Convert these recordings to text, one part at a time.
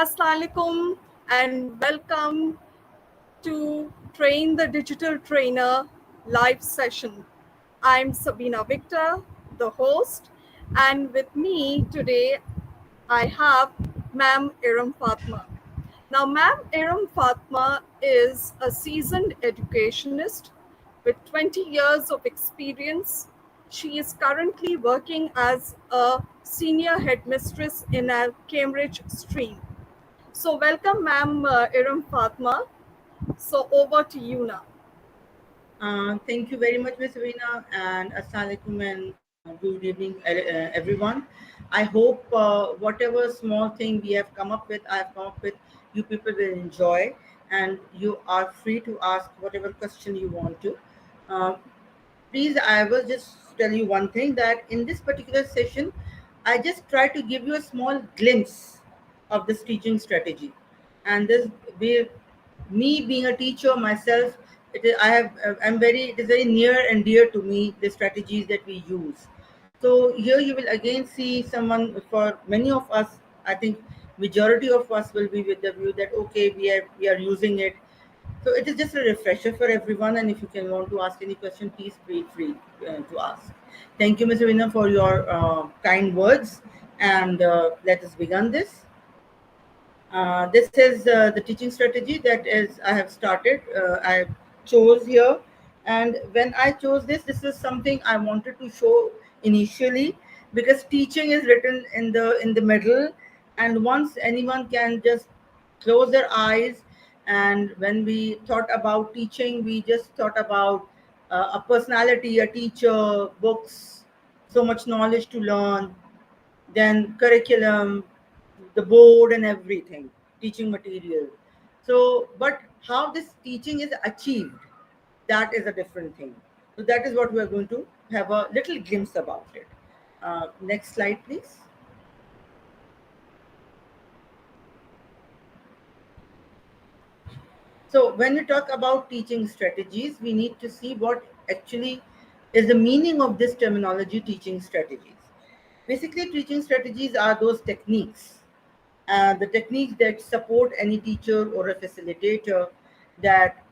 Assalamualaikum and welcome to Train the Digital Trainer live session. I'm Sabina Victor, the host, and with me today I have Ma'am Iram Fatma. Now, Ma'am Iram Fatma is a seasoned educationist with 20 years of experience. She is currently working as a senior headmistress in a Cambridge stream. So, welcome, Ma'am Iram Fatma. So, over to you now. Thank you very much, Ms. Reena, and Assalamualaikum and good evening, everyone. I hope whatever small thing we have come up with, I have come up with, you people will enjoy, and you are free to ask whatever question you want to. Uh, Please, I will just tell you one thing that in this particular session, I just try to give you a small glimpse of this teaching strategy. And this, we, me being a teacher myself, it is very near and dear to me, the strategies that we use. So here you will again see someone, for many of us, I think majority of us will be with the view that, okay, we are using it, so it is just a refresher for everyone, and if you can want to ask any question, please feel free to ask. Thank you, Mr. Vinam, for your kind words, and let us begin this. This is the teaching strategy that is I have started. I chose here, and when I chose this, this is something I wanted to show initially because teaching is written in the middle, and once anyone can just close their eyes, and when we thought about teaching, we just thought about a personality, a teacher, books, so much knowledge to learn, then curriculum, the board and everything, teaching material. So, but how this teaching is achieved, that is a different thing. So that is what we are going to have a little glimpse about it. Next slide, please. So when we talk about teaching strategies, we need to see what actually is the meaning of this terminology, teaching strategies. Basically, teaching strategies are those techniques, the techniques that support any teacher or a facilitator that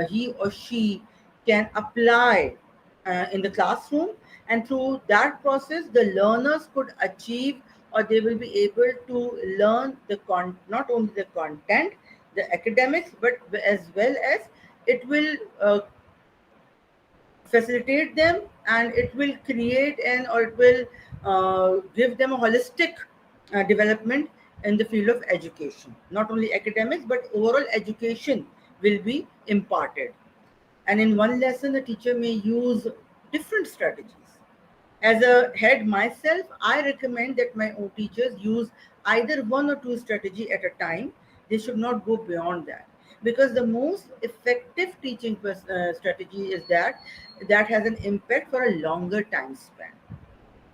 he or she can apply in the classroom, and through that process the learners could achieve, or they will be able to learn not only the content, the academics, but as well as it will facilitate them, and it will create and or it will give them a holistic development in the field of education. Not only academics but overall education will be imparted, and in one lesson the teacher may use different strategies. As a head myself, I recommend that my own teachers use either one or two strategy at a time. They should not go beyond that, because the most effective teaching strategy is that has an impact for a longer time span,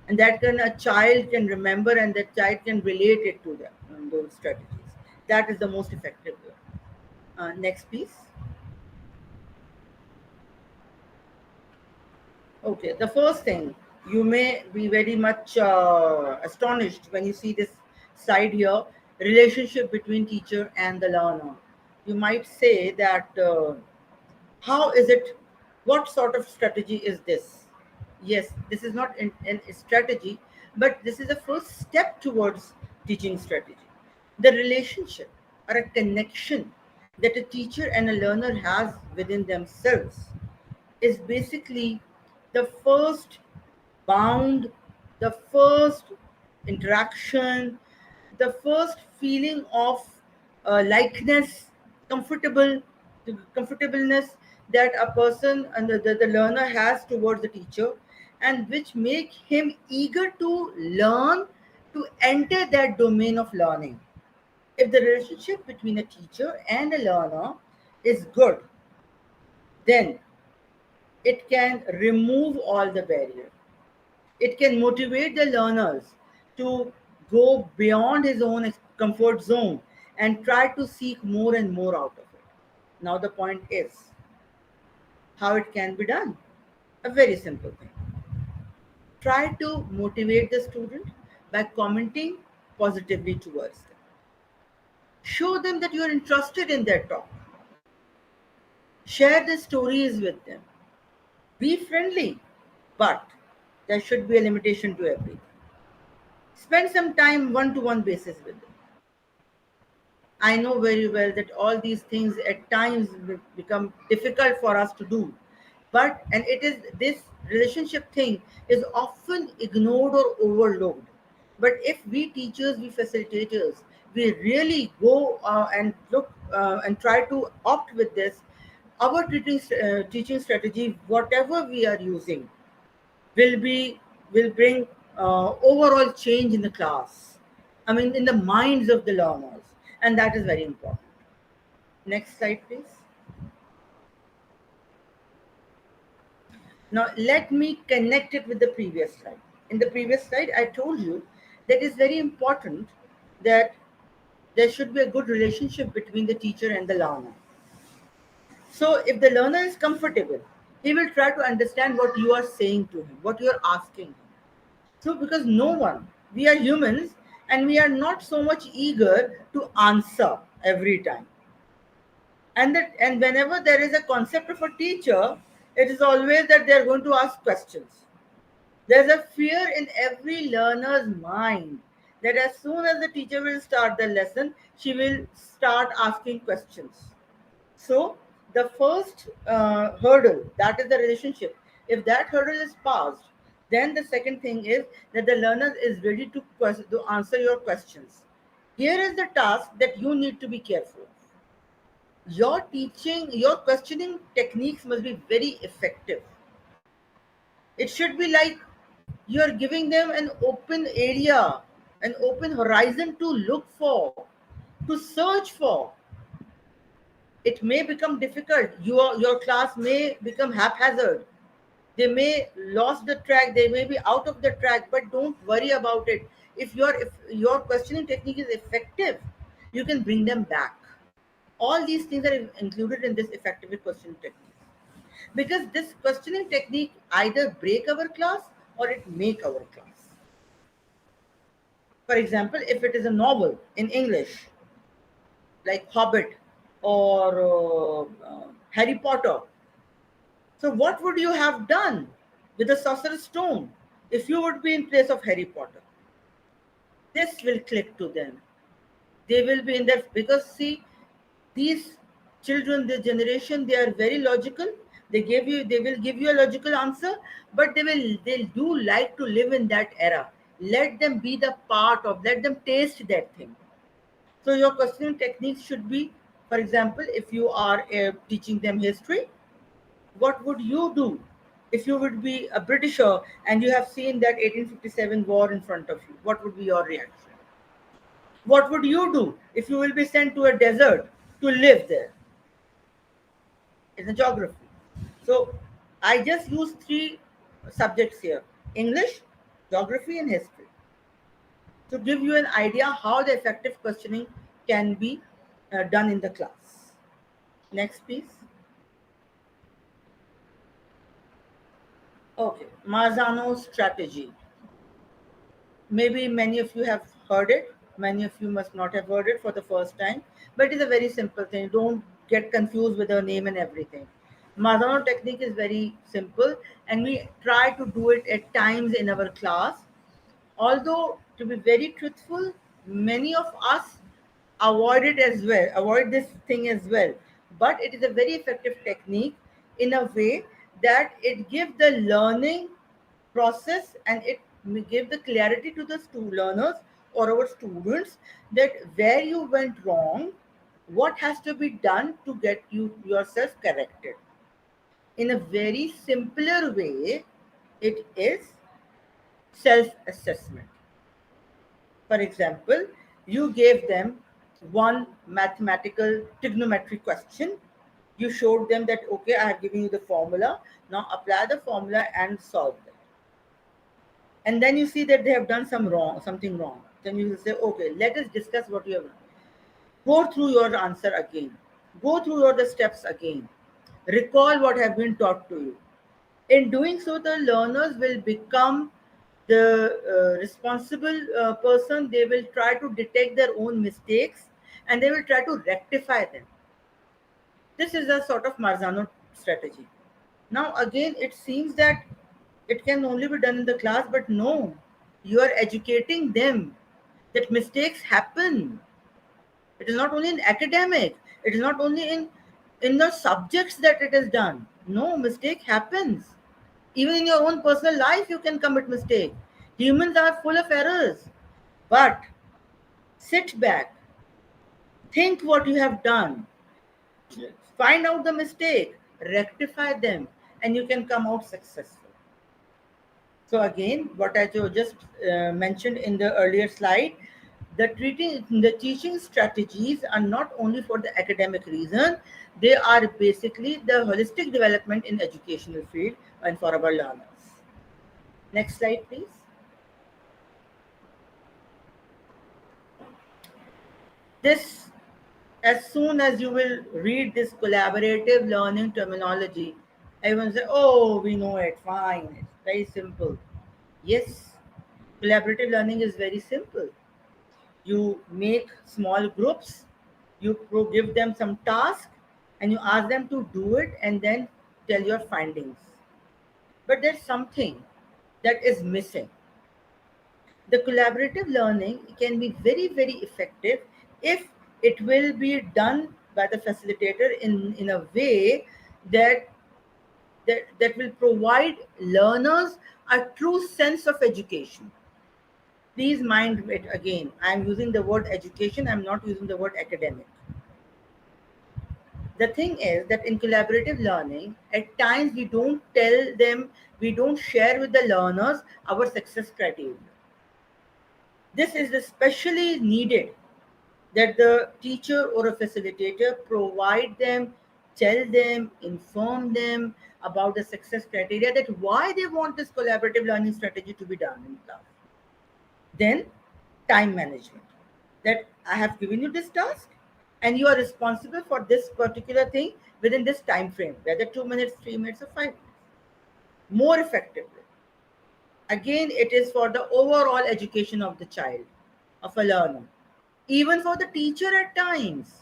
and that can a child can remember, and that child can relate it to them, those strategies. That is the most effective way. Next, please. Okay, the first thing, you may be very much astonished when you see this slide here, relationship between teacher and the learner. You might say that, how is it, what sort of strategy is this? Yes, this is not a strategy, but this is a first step towards teaching strategy. The relationship or a connection that a teacher and a learner has within themselves is basically the first bound, the first interaction, the first feeling of likeness, comfortable, the comfortableness that a person and the learner has towards the teacher, and which make him eager to learn, to enter that domain of learning. If the relationship between a teacher and a learner is good, then it can remove all the barrier. It can motivate the learners to go beyond his own comfort zone and try to seek more and more out of it. Now, the point is how it can be done. A very simple thing. Try to motivate the student by commenting positively towards them. Show them that you are interested in their talk. Share the stories with them. Be friendly, but there should be a limitation to everything. Spend some time one to one basis with them. I know very well that all these things at times become difficult for us to do. But, and it is this relationship thing is often ignored or overlooked. But if we teachers, we facilitators, we really go and look and try to opt with this, our teaching strategy, whatever we are using, will be will bring overall change in the class. I mean, in the minds of the learners, and that is very important. Next slide, please. Now, let me connect it with the previous slide. In the previous slide, I told you that it's very important that there should be a good relationship between the teacher and the learner. So, if the learner is comfortable, he will try to understand what you are saying to him, what you are asking him. So, because no one, we are humans and we are not so much eager to answer every time. And whenever there is a concept of a teacher, it is always that they are going to ask questions. There's a fear in every learner's mind that as soon as the teacher will start the lesson, she will start asking questions. So the first hurdle, that is the relationship. If that hurdle is passed, then the second thing is that the learner is ready to answer your questions. Here is the task that you need to be careful. Your questioning techniques must be very effective. It should be like you're giving them an open area, an open horizon to look for, to search for. It may become difficult. Your class may become haphazard. They may lost the track, they may be out of the track, but don't worry about it. If your questioning technique is effective, you can bring them back. All these things are included in this effective questioning technique, because this questioning technique either break our class or it make our class. For example, if it is a novel in English like Hobbit or Harry Potter, so what would you have done with the Sorcerer's Stone if you would be in place of Harry Potter? This will click to them. They will be in there because see, these children, this generation, they are very logical. They will give you a logical answer, but they do like to live in that era. Let them be the part of, let them taste that thing. So your questioning techniques should be, for example, if you are teaching them history, what would you do if you would be a Britisher and you have seen that 1857 war in front of you? What would be your reaction? What would you do if you will be sent to a desert to live there? It's a geography. So I just use three subjects here: English, geography, and history, to give you an idea how the effective questioning can be done in the class. Next, please. Okay, Marzano strategy. Maybe many of you have heard it, many of you must not have heard it for the first time, but it is a very simple thing. Don't get confused with the name and everything. Marzano technique is very simple, and we try to do it at times in our class. Although, to be very truthful, many of us avoid it as well, avoid this thing as well. But it is a very effective technique in a way that it gives the learning process and it give the clarity to the learners or our students that where you went wrong, what has to be done to get you yourself corrected. In a very simpler way, it is self assessment. For example, you gave them one mathematical trigonometry question. You showed them that, okay, I have given you the formula. Now apply the formula and solve it. And then you see that they have done something wrong. Then you will say, okay, let us discuss what you have done. Go through your answer again. Go through your the steps again. Recall what have been taught to you. In doing so, the learners will become the responsible person. They will try to detect their own mistakes and they will try to rectify them. This is a sort of Marzano strategy. Now, again, it seems that it can only be done in the class, but no, you are educating them that mistakes happen. It is not only in academic, it is not only in the subjects that it is done. No, mistake happens. Even in your own personal life, you can commit mistake. Humans are full of errors. But sit back, think what you have done, find out the mistake, rectify them, and you can come out successful. So again, what I just mentioned in the earlier slide, the teaching strategies are not only for the academic reason, they are basically the holistic development in educational field and for our learners. Next slide, please. This, as soon as you will read this collaborative learning terminology, everyone say, "Oh, we know it. Fine. It's very simple." Yes, collaborative learning is very simple. You make small groups, you give them some task, and you ask them to do it, and then tell your findings. But there's something that is missing. The collaborative learning can be very, very effective if it will be done by the facilitator in a way that that will provide learners a true sense of education. Please mind it again. I'm using the word education, I'm not using the word academic. The thing is that in collaborative learning, at times we don't tell them, we don't share with the learners our success criteria. This is especially needed that the teacher or a facilitator provide them, tell them, inform them about the success criteria, that why they want this collaborative learning strategy to be done in class. Then time management, that I have given you this task and you are responsible for this particular thing within this time frame, whether 2 minutes, 3 minutes, or 5 minutes, more effectively. Again, it is for the overall education of the child, of a learner, even for the teacher at times,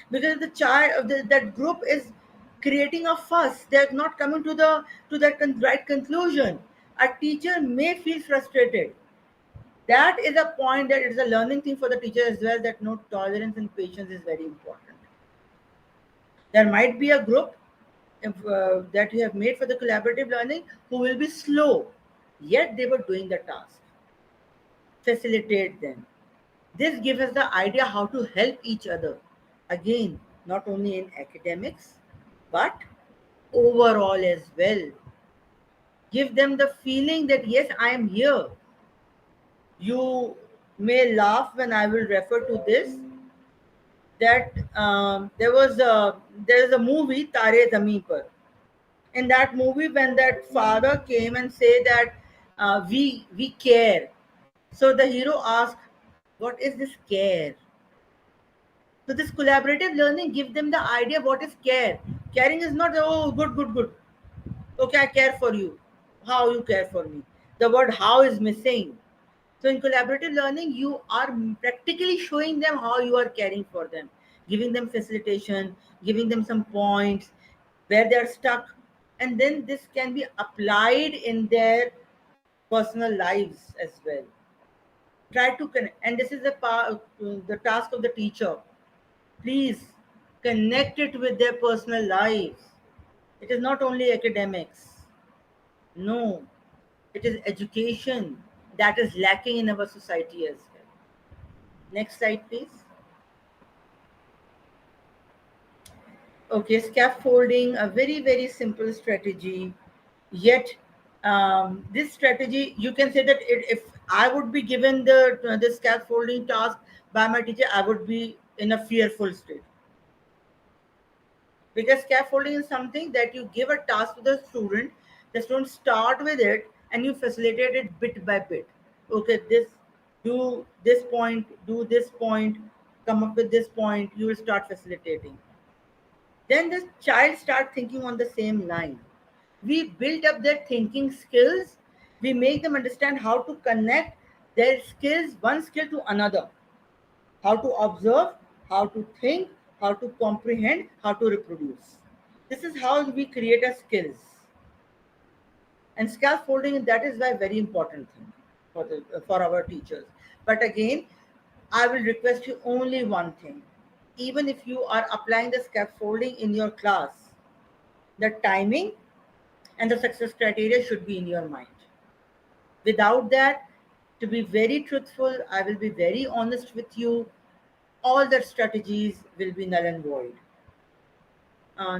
because the child that group is creating a fuss, they're not coming to the to that right conclusion. A teacher may feel frustrated. That is a point, that it's a learning thing for the teacher as well, that no, tolerance and patience is very important. There might be a group, that you have made for the collaborative learning, who will be slow, yet they were doing the task. Facilitate them. This gives us the idea how to help each other. Again, not only in academics, but overall as well. Give them the feeling that yes, I am here. You may laugh when I will refer to this, that there is a movie Tare Zameen Par. In that movie, when that father came and say that we care, so the hero asked, "What is this care?" So this collaborative learning gives them the idea what is care. Caring is not, oh, good, good, good. Okay, I care for you. How you care for me? The word how is missing. So in collaborative learning, you are practically showing them how you are caring for them, giving them facilitation, giving them some points where they are stuck, and then this can be applied in their personal lives as well. Try to connect, and this is the task of the teacher. Please connect it with their personal lives. It is not only academics. No, it is education that is lacking in our society as well. Next slide, please. Okay, scaffolding, a very, very simple strategy. Yet, this strategy, you can say that if I would be given the scaffolding task by my teacher, I would be in a fearful state. Because scaffolding is something that you give a task to the student start with it, and you facilitate it bit by bit. Okay, do this point, do this point, come up with this point, you will start facilitating. Then the child start thinking on the same line. We build up their thinking skills. We make them understand how to connect their skills, one skill to another. how to observe, how to think, how to comprehend, how to reproduce. This is how we create a skills. And scaffolding, that is why very important thing for our teachers. But again, I will request you only one thing. Even if you are applying the scaffolding in your class, the timing and the success criteria should be in your mind. Without that, to be very truthful, I will be very honest with you, all the strategies will be null and void.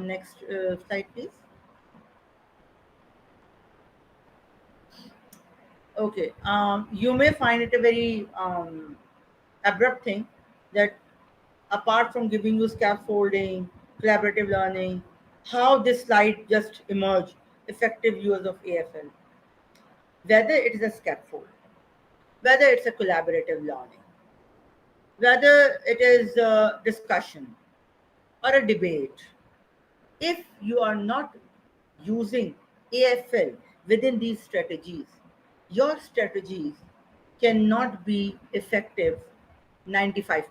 Next slide, please. Okay. You may find it a very abrupt thing that apart from giving you scaffolding, collaborative learning, how this slide just emerged, effective use of AFL, whether it is a scaffold, whether it's a collaborative learning, whether it is a discussion or a debate, if you are not using AFL within these strategies, your strategies cannot be effective 95%.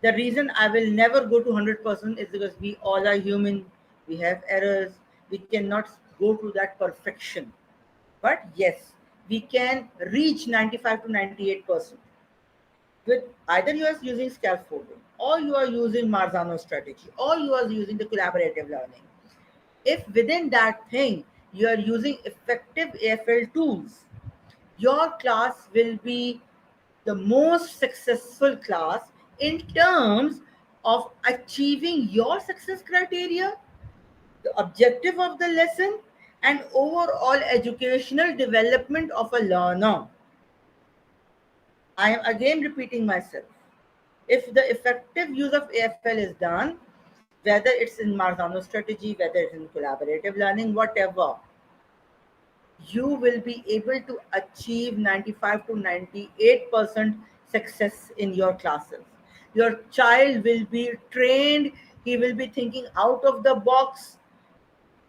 The reason I will never go to 100% is because we all are human, we have errors, we cannot go to that perfection. But yes, we can reach 95 to 98% with either you are using scaffolding or you are using Marzano strategy or you are using the collaborative learning. If within that thing you are using effective AFL tools, your class will be the most successful class in terms of achieving your success criteria, the objective of the lesson, and overall educational development of a learner. I am again repeating myself. If the effective use of AFL is done, whether it's in Marzano strategy, whether it's in collaborative learning, whatever, you will be able to achieve 95 to 98% success in your classes. Your child will be trained, he will be thinking out of the box,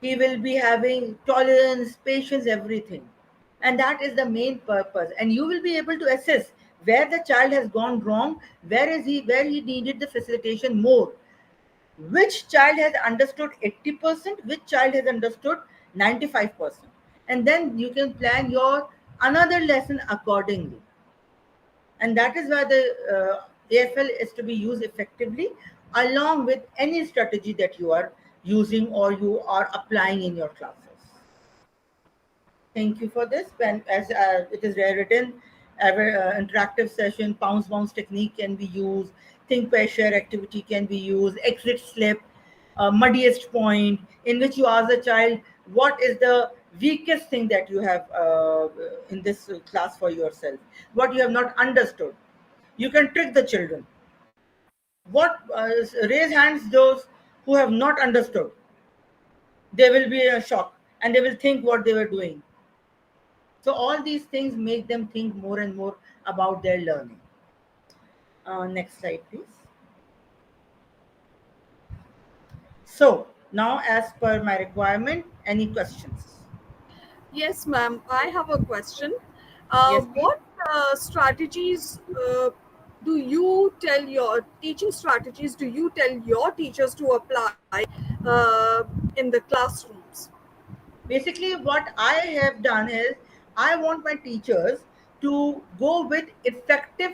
he will be having tolerance, patience, everything. And that is the main purpose. And you will be able to assess where the child has gone wrong, where he needed the facilitation more, which child has understood 80%, which child has understood 95%, and then you can plan your another lesson accordingly. And that is why the AFL is to be used effectively along with any strategy that you are using or you are applying in your classes. Thank you for this. When as it is written, interactive session, pounce bounce technique can be used, think pair share activity can be used, exit slip, muddiest point, in which you ask the child what is the weakest thing that you have in this class for yourself, what you have not understood. You can trick the children. What raise hands those who have not understood. They will be a shock and they will think what they were doing. So all these things make them think more and more about their learning. Next slide, please. So now, as per my requirement, any questions? Yes, ma'am. I have a question. Yes, please. What strategies do you tell your teaching strategies do you tell your teachers to apply in the classrooms? Basically, what I have done is I want my teachers to go with effective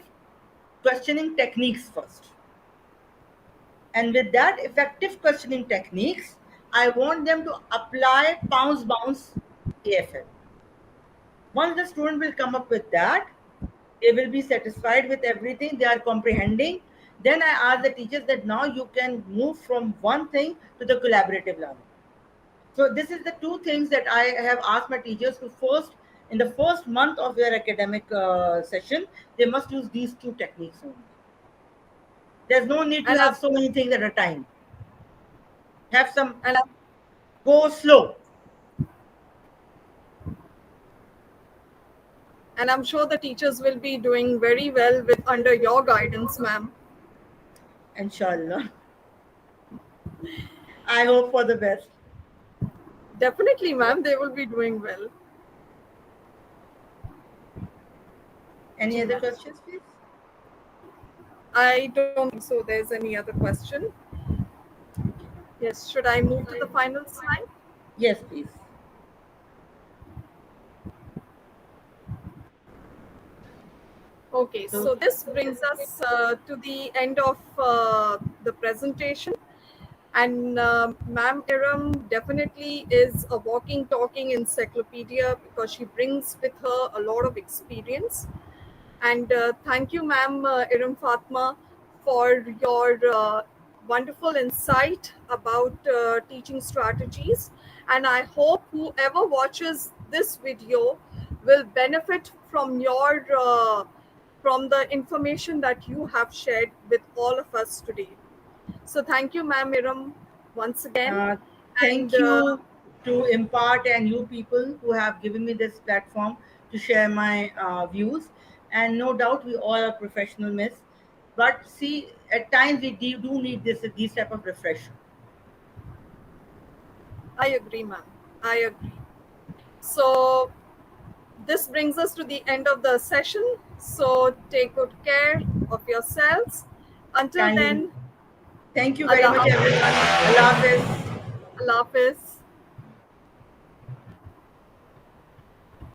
questioning techniques first. And with that effective questioning techniques, I want them to apply pounce bounce AFL. Once the student will come up with that, they will be satisfied with everything they are comprehending. Then I ask the teachers that now you can move from one thing to the collaborative learning. So this is the two things that I have asked my teachers to first, in the first month of their academic session, they must use these two techniques only. There's no need to And have so many things at a time. Have some, and I'm, go slow. and I'm sure the teachers will be doing very well with under your guidance, ma'am. Inshallah. I hope for the best. Definitely, ma'am. They will be doing well. Any Ji, other ma'am. questions, please? I don't think so. There's any other question. Yes, should I move to the final slide? Yes, please. Okay, So, so this brings us to the end of the presentation. And Ma'am Iram definitely is a walking, talking encyclopedia because she brings with her a lot of experience. And thank you, Ma'am Iram Fatma, for your wonderful insight about teaching strategies. And I hope whoever watches this video will benefit from your from the information that you have shared with all of us today. So thank you, Ma'am Iram, once again. Uh, And thank you to Impart and you people who have given me this platform to share my views. And no doubt, we all are professional, miss. But see, at times we do need this these type of refresh. I agree, ma'am. I agree. So this brings us to the end of the session. So take good care of yourselves. Until Kindly, then, thank you very Allah much, Hafiz. everyone. Allah Hafiz. Allah Hafiz.